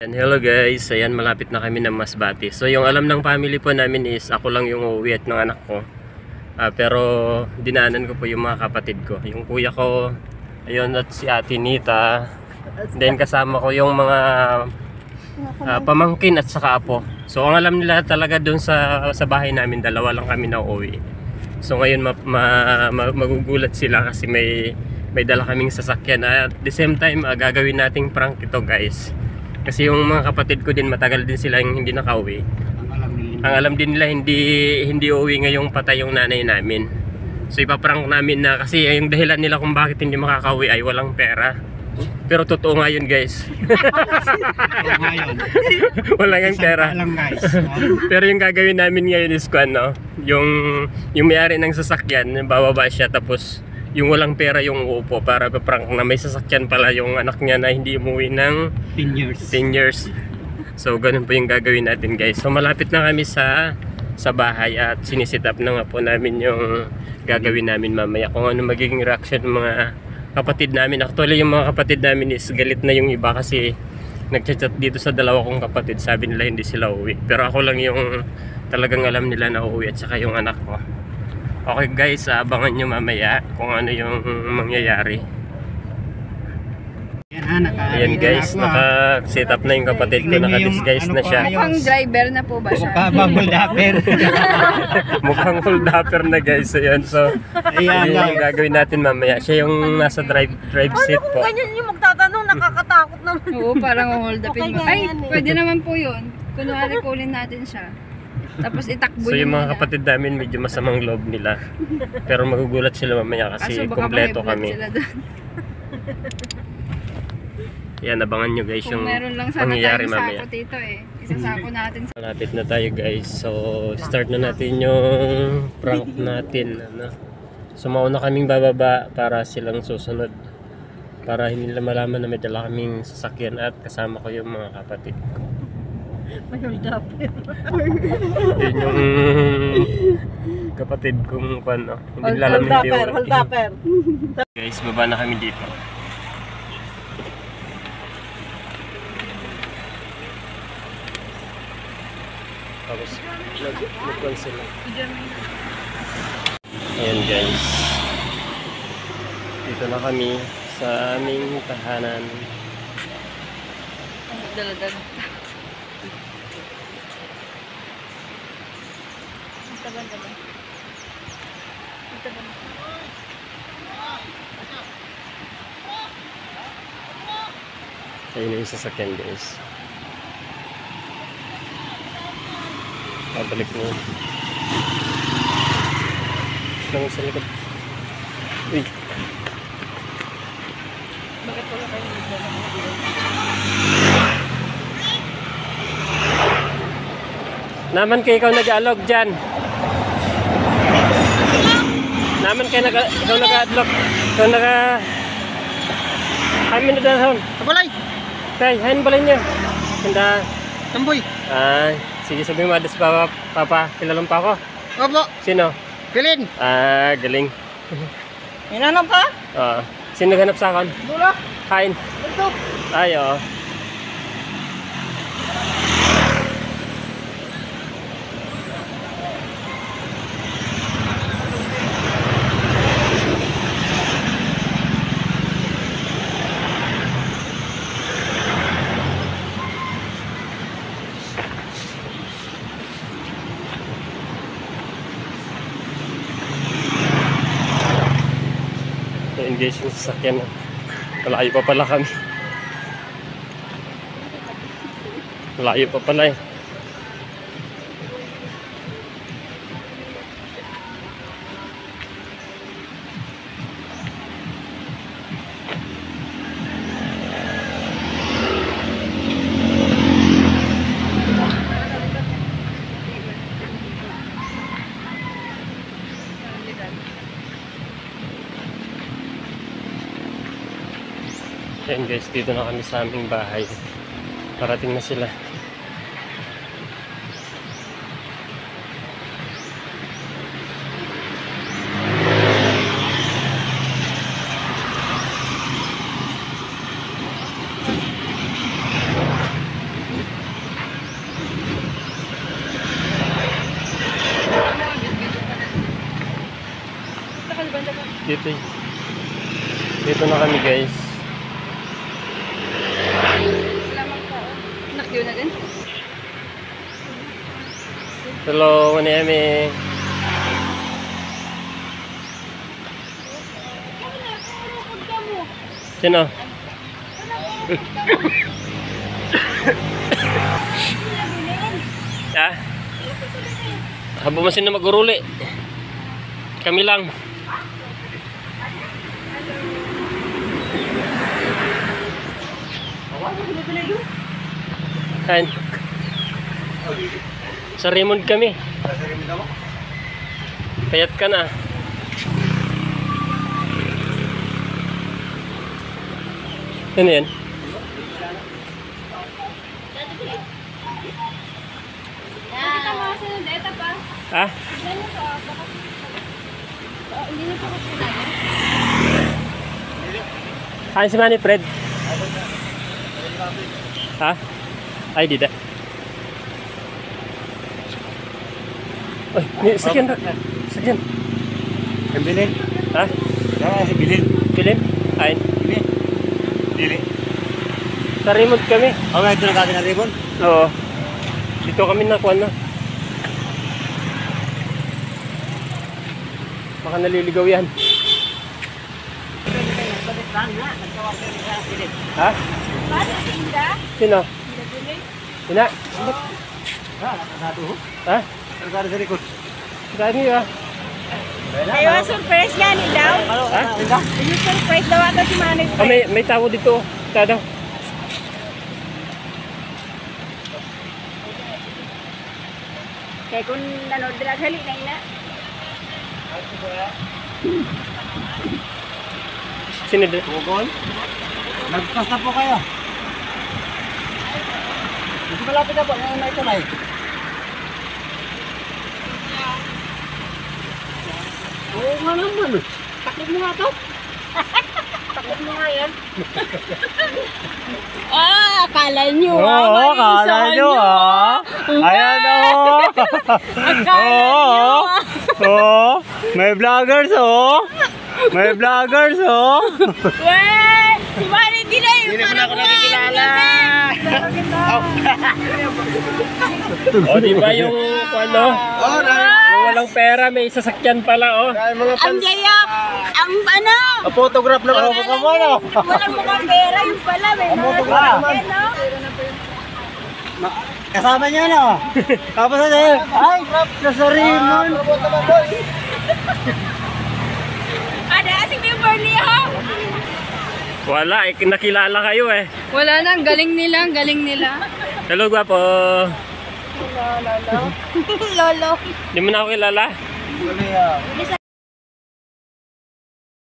Hello guys, ayan malapit na kami ng Masbate. So yung alam ng family po namin is ako lang yung uuwi at ng anak ko. Pero dinaanan ko po yung mga kapatid ko. Yung kuya ko, ayun, at si Ate Nita. Then kasama ko yung mga pamangkin at saka apo. So ang alam nila talaga dun sa bahay namin, dalawa lang kami na uuwi. So ngayon magugulat sila kasi may dala kaming sasakyan. At the same time, gagawin nating prank ito guys. Kasi yung mga kapatid ko din, matagal din sila yung hindi nakauwi. Ang alam din nila hindi uuwi ngayong patay yung nanay namin. So ipaprank namin na kasi yung dahilan nila kung bakit hindi makakauwi ay walang pera. Pero totoo nga yun guys. Wala nga pera. Pero yung gagawin namin ngayon is yung may-ari ng sasakyan, bababa siya tapos yung walang pera yung uupo para prank na may sasakyan pala yung anak niya na hindi umuwi ng 10 years. So ganun po yung gagawin natin guys. So malapit na kami sa bahay at sinisit up na nga po namin yung gagawin namin mamaya. Kung ano magiging reaction ng mga kapatid namin. Actually yung mga kapatid namin is galit na yung iba kasi nagchat-chat dito sa dalawa kong kapatid. Sabi nila hindi sila uuwi. Pero ako lang yung talagang alam nila na uuwi at saka yung anak ko. Okay guys, abangan nyo mamaya kung ano yung mangyayari. Ayan guys, naka-set up na yung kapatid ko, naka-disguise na siya. Mukhang driver na po ba siya? Mukhang hold-upper. Mukhang hold-upper na guys. Ayan, so ayan yung gagawin natin mamaya. Siya yung nasa drive seat po. Kung ganyan yung magtatanong, nakakatakot naman. Oo, parang hold-upin mo. Ay, pwede naman po yun. Kunwari kulin natin siya. Tapos itakbo so yung mga muna. kapatid namin medyo masamang loob nila. Pero magugulat sila mamaya kasi kompleto kami. Yan, abangan nyo guys yung mangyayari mamaya. Dito eh. Isasako natin. Malapit na tayo guys. So start na natin yung prank natin. So mauna kaming bababa para silang susunod. Para hindi nila malaman na may dala kaming sasakyan at kasama ko yung mga kapatid ko. May hold-upper. Yun yung kapatid kong hindi lalam hindi Hold-upper. Guys, baba na kami dito. Tapos nag-con sila. Ayan guys. Dito na kami sa aming tahanan. Daladag. Ayun na yung sasakyan guys. Pabalik mo. Lang sa likod. Uy. Bakit wala kayo dito? Naman kayo ikaw nag-alog dyan. Naman kayo ikaw nag-alog. Ikaw kami na dahon. Kabalay! Kay, hain balay niya. Ganda. Tamboy! Ay, sige sabihin mo, adas pa, papa. Kilalang pa ako. Opo! Sino? Pilin! Galing. Inanap ka? Sino ganap sa akin? Dula! Kain. Ito! Ay, oo. Engage yung sasakyan. Malayo pa pala kami. Malayo pa pala eh. Ayan guys, dito na kami sa aming bahay. Parating na sila. Okay. Dito na kami guys. Salamat po. Nakyo na din. Hello, Manemi. Sino? Ha? Habo mo sino maguruli. Kami lang. Kain. Sa Raymond kami. Payat ka na. Ano yan? Kita mga sinundeta pa. Ha? Hindi na po. Hindi na po kasi namin. Kain si Manny Fred. Ha? Ay, di da. Ay, sakyan na. Sakyan. Ang bilin. Ha? Si bilin. Pilim? Kain. Bilin. Sa Raymond kami. Ito na natin ang ribbon. Oo. Dito kami nakuha na. Baka naliligaw yan. Ha? Sino? Sina? Ha? Kargado sa likod. Saan niyo ah? Kayo, surprise nga ni daw. Ha? Yung surprise daw ata si Manny. Oh, may tao dito. Tada. Kaya kung nanood na halik na ina. Sino dito? Bugol. Nagpas na po kayo. Dito malapit na po. Yung may tunay. Oo nga naman. Takip mo nga to. Takip mo nga yan. Akala nyo Oo, akala nyo Ayan Oo. May vloggers May vloggers Weh! Si Manny di na yung Hindi naman ako nakikilala. O, di ba yung ano? Yung walang pera, may sasakyan pala, oh. ang gayak! Ang ano! Photograph na ako ka mo Walang mga pera yung pala. May mga photograph. sasakyan, no? Kasama niya Tapos na sa'yo. Ay, nasa Raymond. Ada si Kimberly ho! Wala, nakilala kayo eh. Wala na, ang galing nila, ang galing nila. Hello, gwapo. Lolo. Di mo na ako kilala? Ano yan?